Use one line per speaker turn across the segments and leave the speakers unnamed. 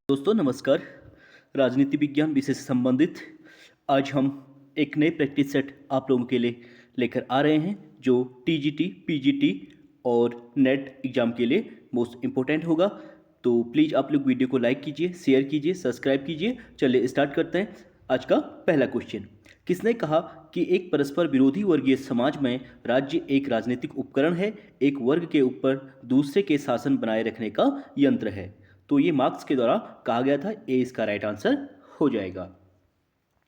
दोस्तों नमस्कार। राजनीति विज्ञान विषय से संबंधित आज हम एक नए प्रैक्टिस सेट आप लोगों के लिए लेकर आ रहे हैं जो टीजीटी, पीजीटी और नेट एग्जाम के लिए मोस्ट इम्पोर्टेंट होगा। तो प्लीज़ आप लोग वीडियो को लाइक कीजिए, शेयर कीजिए, सब्सक्राइब कीजिए। चलिए स्टार्ट करते हैं। आज का पहला क्वेश्चन, किसने कहा कि एक परस्पर विरोधी वर्गीय समाज में राज्य एक राजनीतिक उपकरण है, एक वर्ग के ऊपर दूसरे के शासन बनाए रखने का यंत्र है? तो ये मार्क्स के द्वारा कहा गया था। ए इसका राइट आंसर हो जाएगा।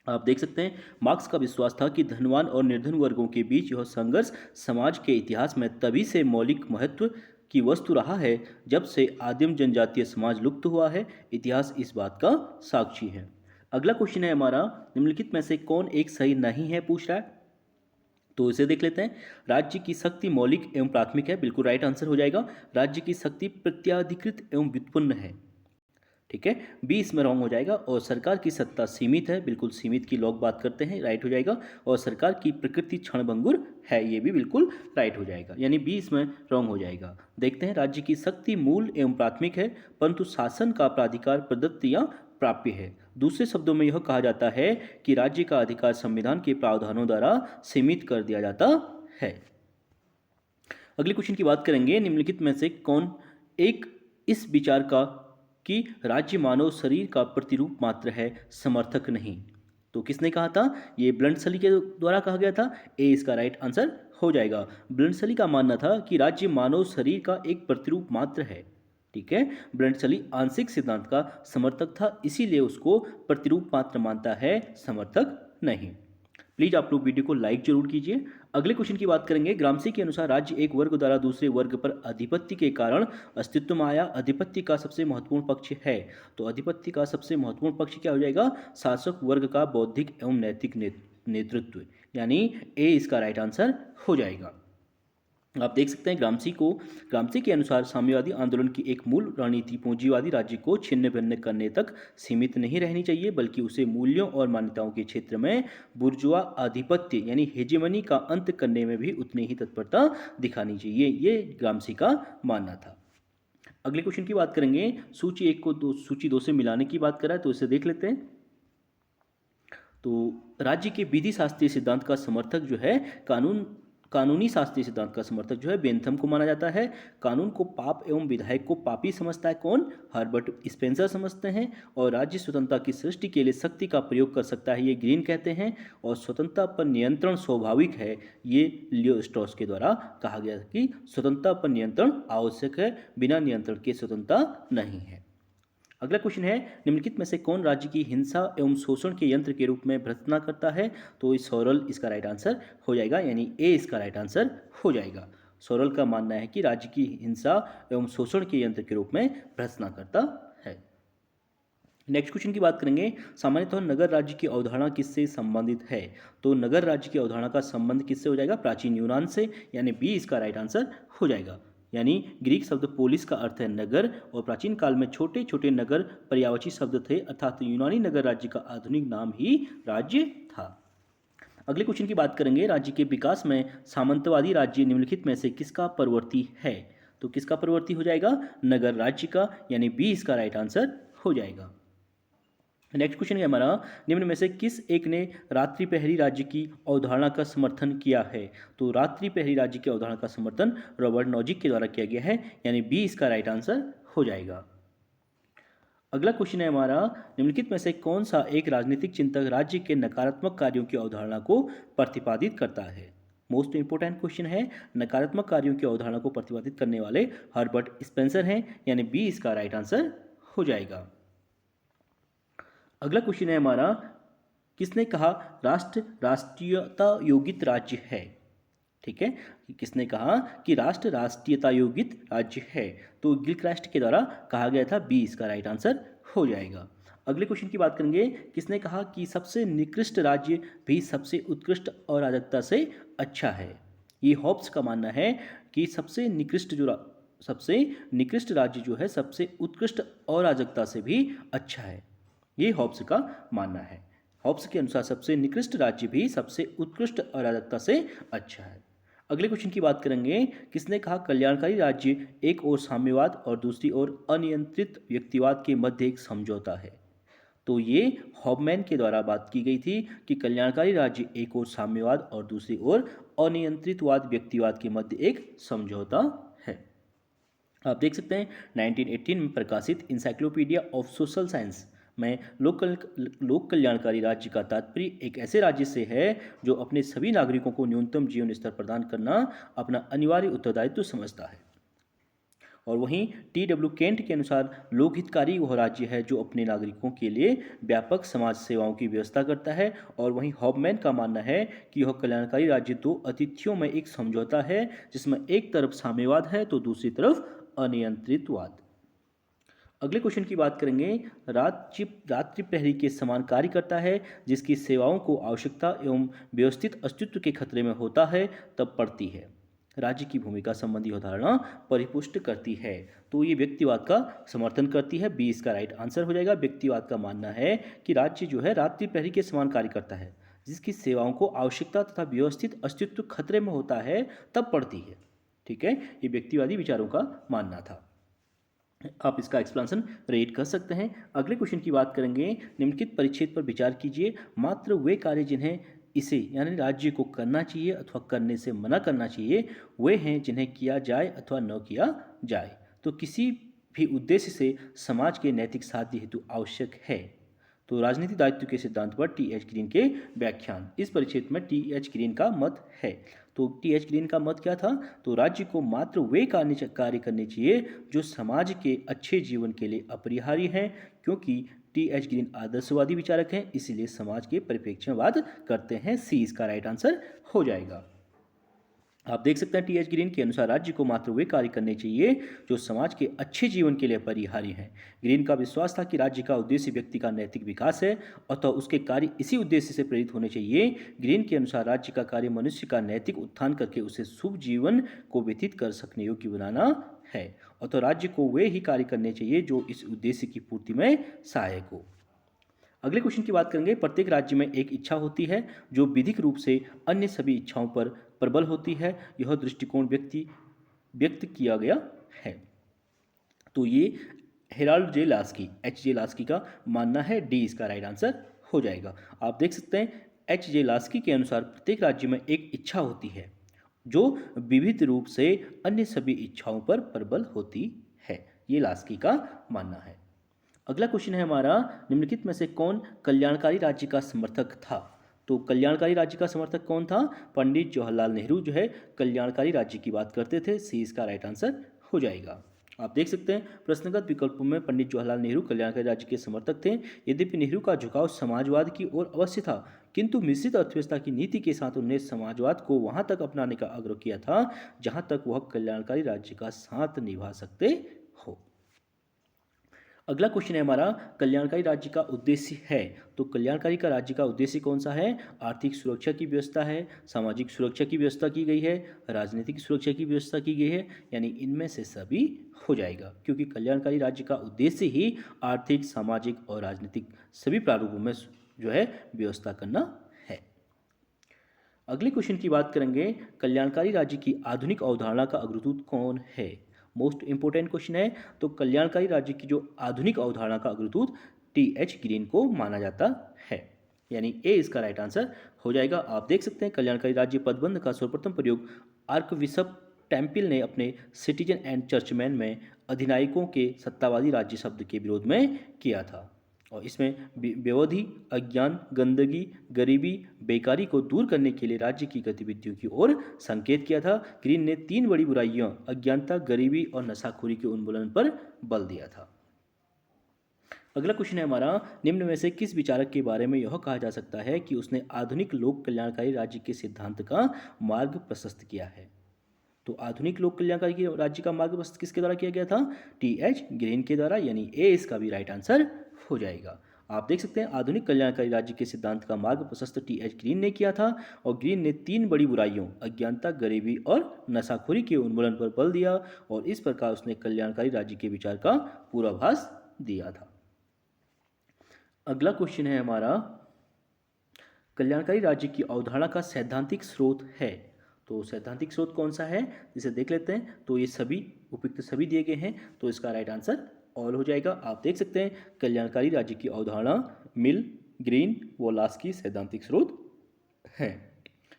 आप देख सकते हैं मार्क्स का विश्वास था कि धनवान और निर्धन वर्गों के बीच यह संघर्ष समाज के इतिहास में तभी से मौलिक महत्व की वस्तु रहा है जब से आदिम जनजातीय समाज लुप्त हुआ है। इतिहास इस बात का साक्षी है। अगला क्वेश्चन है हमारा, निम्नलिखित में से कौन एक सही नहीं है पूछ रहा है। तो इसे देख लेते हैं। राज्य की शक्ति मौलिक एवं प्राथमिक है, बिल्कुल राइट आंसर हो जाएगा। राज्य की शक्ति प्रत्याधिकृत एवं व्युत्पन्न है, ठीक है, बी इसमें रॉन्ग हो जाएगा। और सरकार की सत्ता सीमित है, बिल्कुल सीमित की लोग बात करते हैं, राइट हो जाएगा। और सरकार की प्रकृति क्षणभंगुर है, ये भी बिल्कुल राइट हो जाएगा, यानी बी इसमें रॉन्ग हो जाएगा। देखते हैं, राज्य की शक्ति मूल एवं प्राथमिक है परंतु शासन का प्राधिकार प्रदत्त या प्राप्य है। दूसरे शब्दों में यह कहा जाता है कि राज्य का अधिकार संविधान के प्रावधानों द्वारा सीमित कर दिया जाता है। अगले क्वेश्चन की बात करेंगे, निम्नलिखित में से कौन एक इस विचार का कि राज्य मानव शरीर का प्रतिरूप मात्र है समर्थक नहीं? तो किसने कहा था? ये ब्लंटसली के द्वारा कहा गया था। ए इसका राइट आंसर हो जाएगा। ब्लंटसली का मानना था कि राज्य मानव शरीर का एक प्रतिरूप मात्र है, ठीक है। ब्लंटसली आंशिक सिद्धांत का समर्थक था, इसीलिए उसको प्रतिरूप मात्र मानता है, समर्थक नहीं। प्लीज आप लोग वीडियो को लाइक जरूर कीजिए। अगले क्वेश्चन की बात करेंगे, ग्रामसी के अनुसार राज्य एक वर्ग द्वारा दूसरे वर्ग पर आधिपत्य के कारण अस्तित्व में आया। अधिपत्य का सबसे महत्वपूर्ण पक्ष है, तो अधिपत्य का सबसे महत्वपूर्ण पक्ष क्या हो जाएगा? शासक वर्ग का बौद्धिक एवं नैतिक नेतृत्व, यानी ए इसका राइट आंसर हो जाएगा। आप देख सकते हैं ग्रामसी के अनुसार साम्यवादी आंदोलन की एक मूल रणनीति पूंजीवादी राज्य को छिन्न भिन्न करने तक सीमित नहीं रहनी चाहिए, बल्कि उसे मूल्यों और मान्यताओं के क्षेत्र में बुर्जुआ आधिपत्य यानी हेजेमनी का अंत करने में भी उतनी ही तत्परता दिखानी चाहिए। ये ग्रामसी का मानना था। अगले क्वेश्चन की बात करेंगे, सूची 1 को सूची 2 से मिलाने की बात करा है, तो इसे देख लेते हैं। तो राज्य के विधि शास्त्रीय सिद्धांत का समर्थक जो है कानूनी शास्त्रीय सिद्धांत का समर्थक जो है बेंथम को माना जाता है। कानून को पाप एवं विधायक को पापी समझता है कौन? हर्बर्ट स्पेंसर समझते हैं। और राज्य स्वतंत्रता की सृष्टि के लिए शक्ति का प्रयोग कर सकता है, ये ग्रीन कहते हैं। और स्वतंत्रता पर नियंत्रण स्वाभाविक है, ये लियो स्ट्रॉस के द्वारा कहा गया कि स्वतंत्रता पर नियंत्रण आवश्यक है, बिना नियंत्रण के स्वतंत्रता नहीं है। अगला क्वेश्चन है, निम्नलिखित में से कौन राज्य की हिंसा एवं शोषण के यंत्र के रूप में भर्त्सना करता है? तो सोरेल इसका राइट आंसर हो जाएगा, यानी ए इसका राइट आंसर हो जाएगा। सोरेल का मानना है कि राज्य की हिंसा एवं शोषण के यंत्र के रूप में भर्त्सना करता है। नेक्स्ट क्वेश्चन की बात करेंगे, सामान्यतः नगर राज्य की अवधारणा किससे संबंधित है? तो नगर राज्य की अवधारणा का संबंध किससे हो जाएगा? प्राचीन यूनान से, यानी बी इसका राइट आंसर हो जाएगा। यानी ग्रीक शब्द पोलिस का अर्थ है नगर, और प्राचीन काल में छोटे छोटे नगर पर्यायवाची शब्द थे, अर्थात यूनानी नगर राज्य का आधुनिक नाम ही राज्य था। अगले क्वेश्चन की बात करेंगे, राज्य के विकास में सामंतवादी राज्य निम्नलिखित में से किसका परवर्ती है? तो किसका परवर्ती हो जाएगा? नगर राज्य का, यानी बी इसका राइट आंसर हो जाएगा। नेक्स्ट क्वेश्चन है हमारा, निम्न में से किस एक ने रात्रि प्रहरी राज्य की अवधारणा का समर्थन किया है? तो रात्रि प्रहरी राज्य की अवधारणा का समर्थन रॉबर्ट नॉजिक के द्वारा किया गया है, यानी बी इसका राइट आंसर हो जाएगा। अगला क्वेश्चन है हमारा, निम्नलिखित में से कौन सा एक राजनीतिक चिंतक राज्य के नकारात्मक कार्यों की अवधारणा को प्रतिपादित करता है? मोस्ट इंपोर्टेंट क्वेश्चन है। नकारात्मक कार्यों की अवधारणा को प्रतिपादित करने वाले हर्बर्ट स्पेंसर हैं, यानी बी इसका राइट आंसर हो जाएगा। अगला क्वेश्चन है हमारा, किसने कहा राष्ट्र राष्ट्रीयता योगित राज्य है? ठीक है, किसने कहा कि राष्ट्र राष्ट्रीयता योगित राज्य है? तो गिलक्रास्ट के द्वारा कहा गया था, बी इसका राइट आंसर हो जाएगा। अगले क्वेश्चन की बात करेंगे, किसने कहा कि सबसे निकृष्ट राज्य भी सबसे उत्कृष्ट अराजकता से अच्छा है? ये हॉब्स का मानना है कि सबसे निकृष्ट राज्य जो है सबसे उत्कृष्ट अराजकता से भी अच्छा है, ये हॉब्स का मानना है। हॉब्स के अनुसार सबसे निकृष्ट राज्य भी सबसे उत्कृष्ट अराजकता से अच्छा है। अगले क्वेश्चन की बात करेंगे, किसने कहा कल्याणकारी राज्य एक ओर साम्यवाद और दूसरी ओर अनियंत्रित व्यक्तिवाद के मध्य एक समझौता है। तो ये हॉबमैन के द्वारा बात की गई थी कि कल्याणकारी राज्य एक ओर साम्यवाद और दूसरी ओर अनियंत्रितवाद व्यक्तिवाद के मध्य एक समझौता है। आप देख सकते हैं 1918 में प्रकाशित इंसाइक्लोपीडिया ऑफ सोशल साइंस में लोक कल्याणकारी राज्य का तात्पर्य एक ऐसे राज्य से है जो अपने सभी नागरिकों को न्यूनतम जीवन स्तर प्रदान करना अपना अनिवार्य उत्तरदायित्व समझता है। और वहीं टी.डब्ल्यू. केंट के अनुसार लोकहितकारी वह राज्य है जो अपने नागरिकों के लिए व्यापक समाज सेवाओं की व्यवस्था करता है। और वहीं हॉबमैन का मानना है कि यह कल्याणकारी राज्य दो अतिथियों में एक समझौता है जिसमें एक तरफ साम्यवाद है तो दूसरी तरफ अनियंत्रितवाद। अगले क्वेश्चन की बात करेंगे, रात्रि प्रहरी के समान कार्य करता है जिसकी सेवाओं को आवश्यकता एवं व्यवस्थित अस्तित्व के खतरे में होता है तब पड़ती है। राज्य की भूमिका संबंधी अवधारणा परिपुष्ट करती है। तो ये व्यक्तिवाद का समर्थन करती है। बी इसका राइट आंसर हो जाएगा। व्यक्तिवाद का मानना है कि राज्य जो है रात्रि प्रहरी के समान कार्य करता है जिसकी सेवाओं को आवश्यकता तथा व्यवस्थित अस्तित्व खतरे में होता है तब पड़ती है। ठीक है, ये व्यक्तिवादी विचारों का मानना था। आप इसका एक्सप्लेनेशन रेट कर सकते हैं। अगले क्वेश्चन की बात करेंगे, निम्नलिखित परिच्छेद पर विचार कीजिए। मात्र वे कार्य जिन्हें इसे यानी राज्य को करना चाहिए अथवा करने से मना करना चाहिए वे हैं जिन्हें किया जाए अथवा न किया जाए। तो किसी भी उद्देश्य से समाज के नैतिक साध्य हेतु आवश्यक है। तो राजनीति दायित्व के सिद्धांत पर टी.एच. ग्रीन के व्याख्यान। इस परिच्छेद में टी.एच. ग्रीन का मत है। तो टी.एच. ग्रीन का मत क्या था? तो राज्य को मात्र वे कार्य करने चाहिए जो समाज के अच्छे जीवन के लिए अपरिहार्य हैं। क्योंकि टी.एच. ग्रीन आदर्शवादी विचारक हैं इसलिए समाज के परिप्रेक्ष्य में बात करते हैं। सी इसका राइट आंसर हो जाएगा। आप देख सकते हैं टी.एच. ग्रीन के अनुसार राज्य को मात्र वे कार्य करने चाहिए जो समाज के अच्छे जीवन के लिए अपरिहार्य हैं। ग्रीन का विश्वास था कि राज्य का उद्देश्य व्यक्ति का नैतिक विकास है अतः उसके कार्य इसी उद्देश्य से प्रेरित होने चाहिए। ग्रीन के अनुसार राज्य का कार्य मनुष्य का नैतिक उत्थान करके उसे शुभ जीवन को व्यतीत कर सकने योग्य बनाना है अतः राज्य को वे ही कार्य करने चाहिए जो इस उद्देश्य की पूर्ति में सहायक हो। अगले क्वेश्चन की बात करेंगे, प्रत्येक राज्य में एक इच्छा होती है जो विधिक रूप से अन्य सभी इच्छाओं पर प्रबल होती है। यह दृष्टिकोण व्यक्त किया गया है। तो ये हेराल्ड जे लास्की एच जे लास्की का मानना है। डी इसका राइट आंसर हो जाएगा। आप देख सकते हैं एच जे लास्की के अनुसार प्रत्येक राज्य में एक इच्छा होती है जो विविध रूप से अन्य सभी इच्छाओं पर प्रबल होती है। ये लास्की का मानना है। अगला क्वेश्चन है हमारा, निम्नलिखित में से कौन कल्याणकारी राज्य का समर्थक था? तो कल्याणकारी राज्य का समर्थक कौन था? पंडित जवाहरलाल नेहरू जो है कल्याणकारी राज्य की बात करते थे। सी इसका राइट आंसर हो जाएगा। आप देख सकते हैं प्रश्नगत विकल्पों में पंडित जवाहरलाल नेहरू कल्याणकारी राज्य के समर्थक थे। यद्यपि नेहरू का झुकाव समाजवाद की ओर अवश्य था किंतु मिश्रित अर्थव्यवस्था की नीति के साथ उन्होंने समाजवाद को वहां तक अपनाने का आग्रह किया था जहां तक वह कल्याणकारी राज्य का साथ निभा सकते हो। अगला क्वेश्चन है हमारा, कल्याणकारी राज्य का उद्देश्य है। तो कल्याणकारी का राज्य का उद्देश्य कौन सा है? आर्थिक सुरक्षा की व्यवस्था है, सामाजिक सुरक्षा की व्यवस्था की गई है, राजनीतिक सुरक्षा की व्यवस्था की गई है, यानी इनमें से सभी हो जाएगा क्योंकि कल्याणकारी राज्य का उद्देश्य ही आर्थिक, सामाजिक और राजनीतिक सभी प्रारूपों में जो है व्यवस्था करना है। अगले क्वेश्चन की बात करेंगे, कल्याणकारी राज्य की आधुनिक अवधारणा का अग्रदूत कौन है? मोस्ट इंपोर्टेंट क्वेश्चन है। तो कल्याणकारी राज्य की जो आधुनिक अवधारणा का अग्रदूत टी.एच. ग्रीन को माना जाता है, यानी ए इसका राइट आंसर हो जाएगा। आप देख सकते हैं कल्याणकारी राज्य पदबंध का सर्वप्रथम प्रयोग आर्कबिशप टेम्पिल ने अपने सिटीजन एंड चर्चमैन में अधिनायकों के सत्तावादी राज्य शब्द के विरोध में किया था और इसमें व्यवधि, अज्ञान, गंदगी, गरीबी, बेकारी को दूर करने के लिए राज्य की गतिविधियों की ओर संकेत किया था। ग्रीन ने 3 बड़ी बुराइयों अज्ञानता, गरीबी और नशाखोरी के उन्मूलन पर बल दिया था। अगला क्वेश्चन है हमारा, निम्न में से किस विचारक के बारे में यह कहा जा सकता है कि उसने आधुनिक लोक कल्याणकारी राज्य के सिद्धांत का मार्ग प्रशस्त किया है? तो आधुनिक लोक कल्याणकारी राज्य का मार्ग प्रशस्त किसके द्वारा किया गया था? टी.एच. ग्रीन के द्वारा, यानी ए इसका भी राइट आंसर हो जाएगा। आप देख सकते हैं आधुनिक कल्याणकारी राज्य के सिद्धांत का मार्ग प्रशस्त टी.एच. ग्रीन ने किया था और ग्रीन ने 3 बड़ी बुराइयों अज्ञानता, गरीबी और नशाखोरी के उन्मूलन पर बल दिया और इस प्रकार उसने कल्याणकारी राज्य के विचार का पूर्वाभास दिया था। अगला क्वेश्चन है हमारा, कल्याणकारी राज्य की अवधारणा का सैद्धांतिक स्रोत है। तो सैद्धांतिक स्रोत कौन सा है जिसे देख लेते हैं। तो ये सभी उपयुक्त सभी दिए गए हैं, तो इसका राइट आंसर ऑल हो जाएगा। आप देख सकते हैं कल्याणकारी राज्य की अवधारणा मिल, ग्रीन, वोलास्की सैद्धांतिक स्रोत है।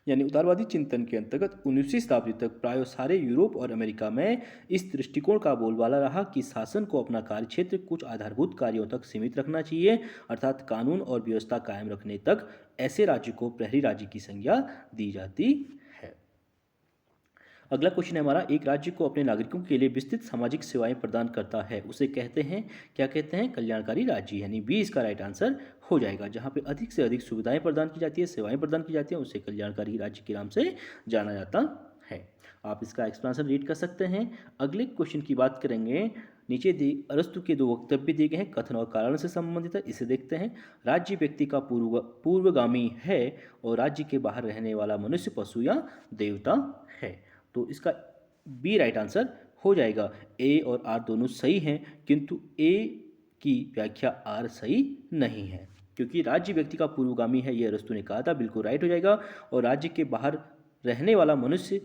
यानी उदारवादी चिंतन के अंतर्गत 19वीं शताब्दी तक प्राय सारे यूरोप और अमेरिका में इस दृष्टिकोण का बोलबाला रहा कि शासन को अपना कार्यक्षेत्र कुछ आधारभूत कार्यों तक सीमित रखना चाहिए, अर्थात कानून और व्यवस्था कायम रखने तक ऐसे राज्य को प्रहरी राज्य की संज्ञा दी जाती है। अगला क्वेश्चन है हमारा, एक राज्य को अपने नागरिकों के लिए विस्तृत सामाजिक सेवाएं प्रदान करता है उसे कहते हैं, क्या कहते हैं, कल्याणकारी राज्य, यानी बी इसका राइट आंसर हो जाएगा। जहां पे अधिक से अधिक सुविधाएं प्रदान की जाती है, सेवाएं प्रदान की जाती हैं, उसे कल्याणकारी राज्य के नाम से जाना जाता है। आप इसका एक्सप्लेनेशन रीड कर सकते हैं। अगले क्वेश्चन की बात करेंगे, नीचे दी अरस्तु के दो वक्तव्य दिए गए हैं, कथन और कारण से संबंधित है, इसे देखते हैं। राज्य व्यक्ति का पूर्वगामी है और राज्य के बाहर रहने वाला मनुष्य पशु या देवता है। तो इसका बी राइट आंसर हो जाएगा। ए और आर दोनों सही हैं, किंतु ए की व्याख्या आर सही नहीं है, क्योंकि राज्य व्यक्ति का पूर्वगामी है, ये अरस्तु ने कहा था, बिल्कुल राइट हो जाएगा। और राज्य के बाहर रहने वाला मनुष्य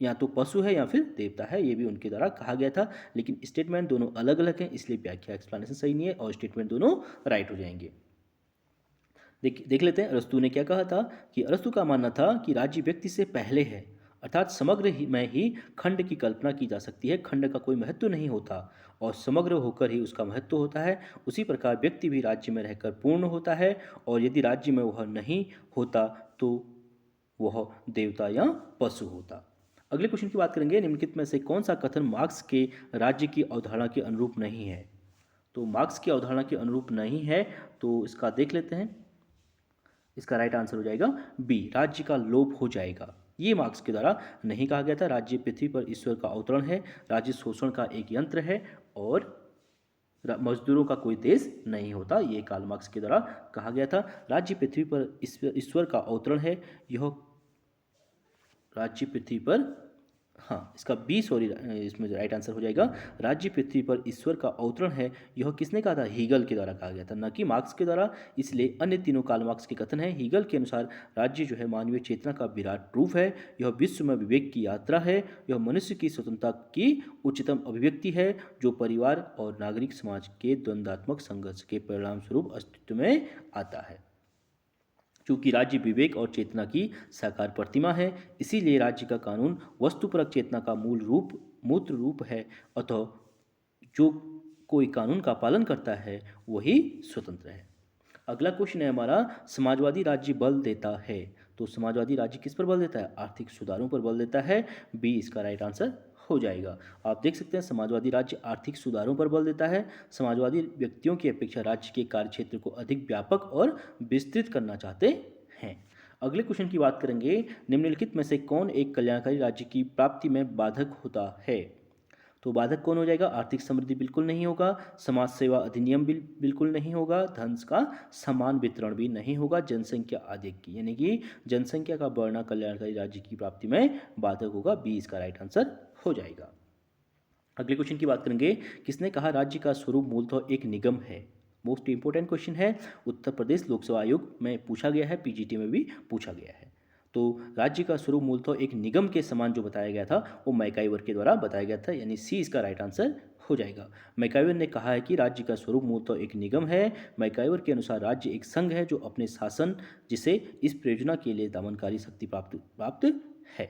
या तो पशु है या फिर देवता है, ये भी उनके द्वारा कहा गया था, लेकिन स्टेटमेंट दोनों अलग अलग हैं, इसलिए व्याख्या एक्सप्लेनेशन सही नहीं है और स्टेटमेंट दोनों राइट हो जाएंगे। देख लेते हैं अरस्तु ने क्या कहा था, कि अरस्तु का मानना था कि राज्य व्यक्ति से पहले है, अर्थात समग्र में ही खंड की कल्पना की जा सकती है, खंड का कोई महत्व नहीं होता और समग्र होकर ही उसका महत्व होता है। उसी प्रकार व्यक्ति भी राज्य में रहकर पूर्ण होता है, और यदि राज्य में वह नहीं होता तो वह देवता या पशु होता। अगले क्वेश्चन की बात करेंगे, निम्नलिखित में से कौन सा कथन मार्क्स के राज्य की अवधारणा के अनुरूप नहीं है। तो मार्क्स की अवधारणा के अनुरूप नहीं है, तो इसका देख लेते हैं। इसका राइट आंसर हो जाएगा बी, राज्य का लोप हो जाएगा। ये मार्क्स के द्वारा नहीं कहा गया था। राज्य पृथ्वी पर ईश्वर का अवतरण है, राज्य शोषण का एक यंत्र है और मजदूरों का कोई देश नहीं होता, ये कार्ल मार्क्स के द्वारा कहा गया था। राज्य पृथ्वी पर ईश्वर का अवतरण है, यह राज्य पृथ्वी पर, हाँ इसका बी सॉरी, इसमें राइट आंसर हो जाएगा राज्य पृथ्वी पर ईश्वर का अवतरण है। यह किसने कहा था, हीगल के द्वारा कहा गया था, न कि मार्क्स के द्वारा। इसलिए अन्य तीनों कार्ल मार्क्स के कथन हैं। हीगल के अनुसार राज्य जो है मानवीय चेतना का विराट रूप है, यह विश्व में विवेक की यात्रा है, यह मनुष्य की स्वतंत्रता की उच्चतम अभिव्यक्ति है, जो परिवार और नागरिक समाज के द्वंद्वात्मक संघर्ष के परिणाम स्वरूप अस्तित्व में आता है। चूंकि राज्य विवेक और चेतना की साकार प्रतिमा है, इसीलिए राज्य का कानून वस्तुपरक चेतना का मूत्र रूप है, अतः जो कोई कानून का पालन करता है वही स्वतंत्र है। अगला क्वेश्चन है हमारा, समाजवादी राज्य बल देता है। तो समाजवादी राज्य किस पर बल देता है, आर्थिक सुधारों पर बल देता है, बी इसका राइट आंसर हो जाएगा। आप देख सकते हैं समाजवादी राज्य आर्थिक सुधारों पर बल देता है। समाजवादी व्यक्तियों की अपेक्षा राज्य के कार्यक्षेत्र को अधिक व्यापक और विस्तृत करना चाहते हैं। अगले क्वेश्चन की बात करेंगे, निम्नलिखित में से कौन एक कल्याणकारी राज्य की प्राप्ति में बाधक होता है। तो बाधक कौन हो जाएगा, आर्थिक समृद्धि बिल्कुल नहीं होगा, समाज सेवा अधिनियम बिल्कुल नहीं होगा, धन का समान वितरण भी नहीं होगा, जनसंख्या अधिक की, यानी कि जनसंख्या का बढ़ना कल्याणकारी राज्य की प्राप्ति में बाधक होगा, बी इसका राइट आंसर हो जाएगा। अगले क्वेश्चन की बात करेंगे, किसने कहा राज्य का स्वरूप मूलतः एक निगम है। मोस्ट इंपोर्टेंट क्वेश्चन है, उत्तर प्रदेश लोकसेवा आयोग में पूछा गया है, पीजीटी में भी पूछा गया है। तो राज्य का स्वरूप मूलतः एक निगम के समान जो बताया गया था वो मैकाइवर के द्वारा बताया गया था, यानी सी इसका राइट आंसर हो जाएगा। मैकाइवर ने कहा है कि राज्य का स्वरूप मूलतः एक निगम है। मैकाइवर के अनुसार राज्य एक संघ है जो अपने शासन जिसे इस परियोजना के लिए दमनकारी शक्ति प्राप्त है,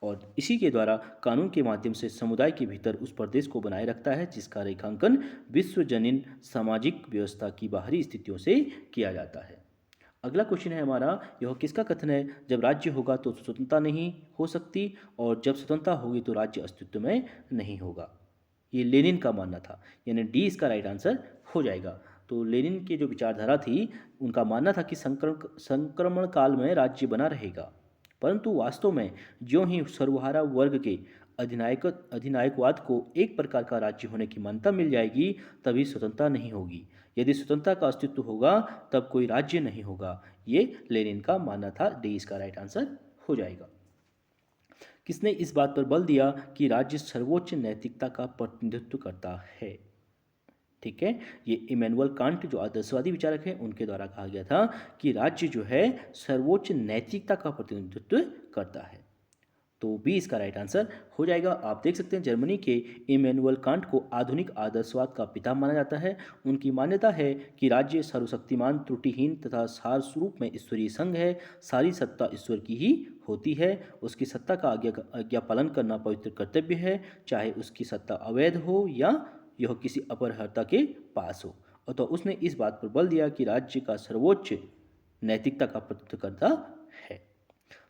और इसी के द्वारा कानून के माध्यम से समुदाय के भीतर उस प्रदेश को बनाए रखता है जिसका रेखांकन विश्वजनीन सामाजिक व्यवस्था की बाहरी स्थितियों से किया जाता है। अगला क्वेश्चन है हमारा, यह किसका कथन है, जब राज्य होगा तो स्वतंत्रता नहीं हो सकती और जब स्वतंत्रता होगी तो राज्य अस्तित्व में नहीं होगा। ये लेनिन का मानना था, यानी डी इसका राइट आंसर हो जाएगा। तो लेनिन की जो विचारधारा थी उनका मानना था कि संक्रमण काल में राज्य बना रहेगा, परंतु वास्तव में ज्यों ही सर्वहारा वर्ग के अधिनायकवाद को एक प्रकार का राज्य होने की मान्यता मिल जाएगी तभी स्वतंत्रता नहीं होगी। यदि स्वतंत्रता का अस्तित्व होगा तब कोई राज्य नहीं होगा। ये लेनिन का मानना था, डी इसका राइट आंसर हो जाएगा। किसने इस बात पर बल दिया कि राज्य सर्वोच्च नैतिकता का प्रतिनिधित्व करता है। ठीक है, ये इमैनुअल कांट जो आदर्शवादी विचारक हैं उनके द्वारा कहा गया था कि राज्य जो है सर्वोच्च नैतिकता का प्रतिनिधित्व करता है। तो बी इसका राइट आंसर हो जाएगा। आप देख सकते हैं जर्मनी के इमैनुअल कांट को आधुनिक आदर्शवाद का पिता माना जाता है। उनकी मान्यता है कि राज्य सर्वशक्तिमान, त्रुटिहीन तथा सार स्वरूप में ईश्वरीय संघ है। सारी सत्ता ईश्वर की ही होती है। उसकी सत्ता का आज्ञा पालन करना पवित्र कर्तव्य है, चाहे उसकी सत्ता अवैध हो या यह किसी अपरहर्ता के पास हो। और तो उसने इस बात पर बल दिया कि राज्य का सर्वोच्च नैतिकता का प्रतिनिधित्व करता है।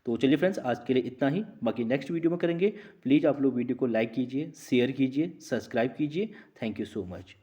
तो चलिए फ्रेंड्स, आज के लिए इतना ही। बाकी नेक्स्ट वीडियो में करेंगे। प्लीज़ आप लोग वीडियो को लाइक कीजिए, शेयर कीजिए, सब्सक्राइब कीजिए। Thank you so much.